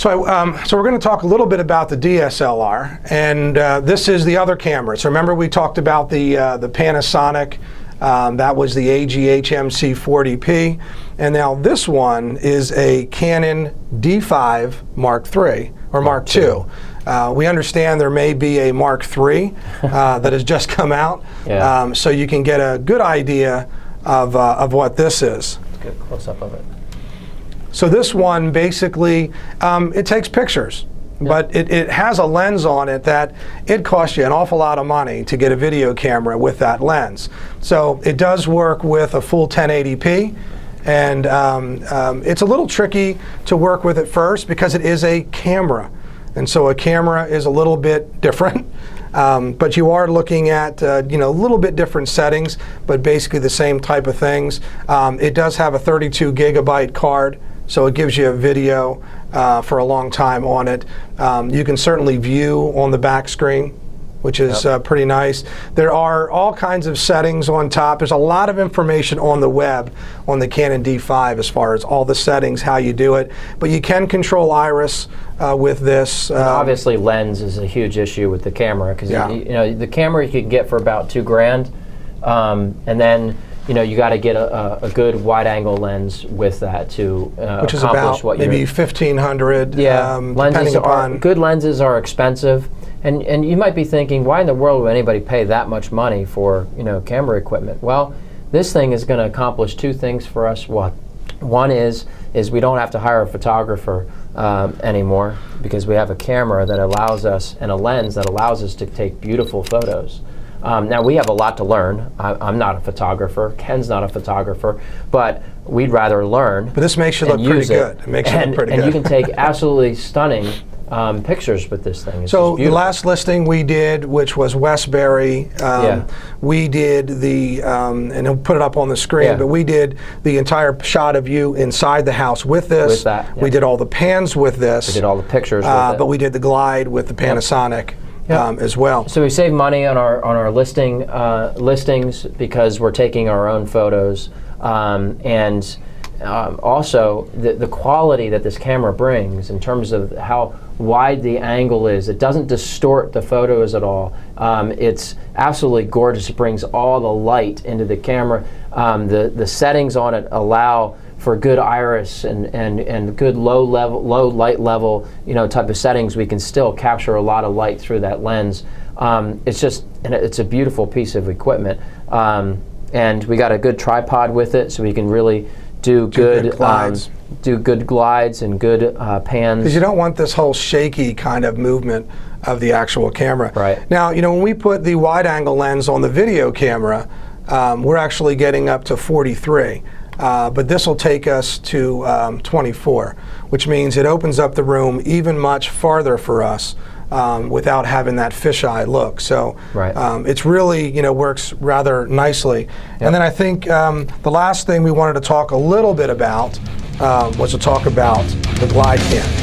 So we're going to talk a little bit about the DSLR, and this is the other camera. So remember we talked about the Panasonic, that was the AG-HMC40P, and now this one is a Canon D5 Mark III, or Mark II. We understand there may be a Mark III that has just come out, so you can get a good idea of what this is. Let's get a close-up of it. So this one basically, it takes pictures, but it has a lens on it that it costs you an awful lot of money to get a video camera with that lens. So it does work with a full 1080p, and it's a little tricky to work with at first because it is a camera. And so a camera is a little bit different. But you are looking at a little bit different settings, but basically the same type of things. It does have a 32 gigabyte card, so it gives you a video for a long time on it. You can certainly view on the back screen, which is pretty nice. There are all kinds of settings on top. There's a lot of information on the web on the Canon D5 as far as all the settings, how you do it. But you can control iris with this. Obviously, lens is a huge issue with the camera because the camera you can get for about $2,000, and then you got to get a good wide-angle lens with that to which is accomplish about what maybe $1,500. Good lenses are expensive, and you might be thinking, why in the world would anybody pay that much money for camera equipment? Well, this thing is going to accomplish two things for us. One is we don't have to hire a photographer anymore because we have a camera that allows us and a lens that allows us to take beautiful photos. Now we have a lot to learn. I'm not a photographer. Ken's not a photographer, but we'd rather learn. But this makes you look pretty good. It makes you look pretty good. And you can take absolutely stunning pictures with this thing. It's so the last listing we did, which was Westbury, we did the, and he'll put it up on the screen, but we did the entire shot of you inside the house with this. With that, We did all the pans with this. We did all the pictures with it. But we did the glide with the Panasonic. As well. So we save money on our listings because we're taking our own photos, and also the quality that this camera brings in terms of how wide the angle is. It doesn't distort the photos at all. It's absolutely gorgeous. It brings all the light into the camera. The settings on it allow for good iris and good low light level type of settings. We can still capture a lot of light through that lens. It's a beautiful piece of equipment, and we got a good tripod with it, so we can really do good glides. Do good glides and good pans. Because you don't want this whole shaky kind of movement of the actual camera. Right. Now, when we put the wide-angle lens on the video camera, we're actually getting up to 43. But this will take us to 24, which means it opens up the room even much farther for us without having that fisheye look. So it's really, works rather nicely. And then I think the last thing we wanted to talk a little bit about was to talk about the glide cam.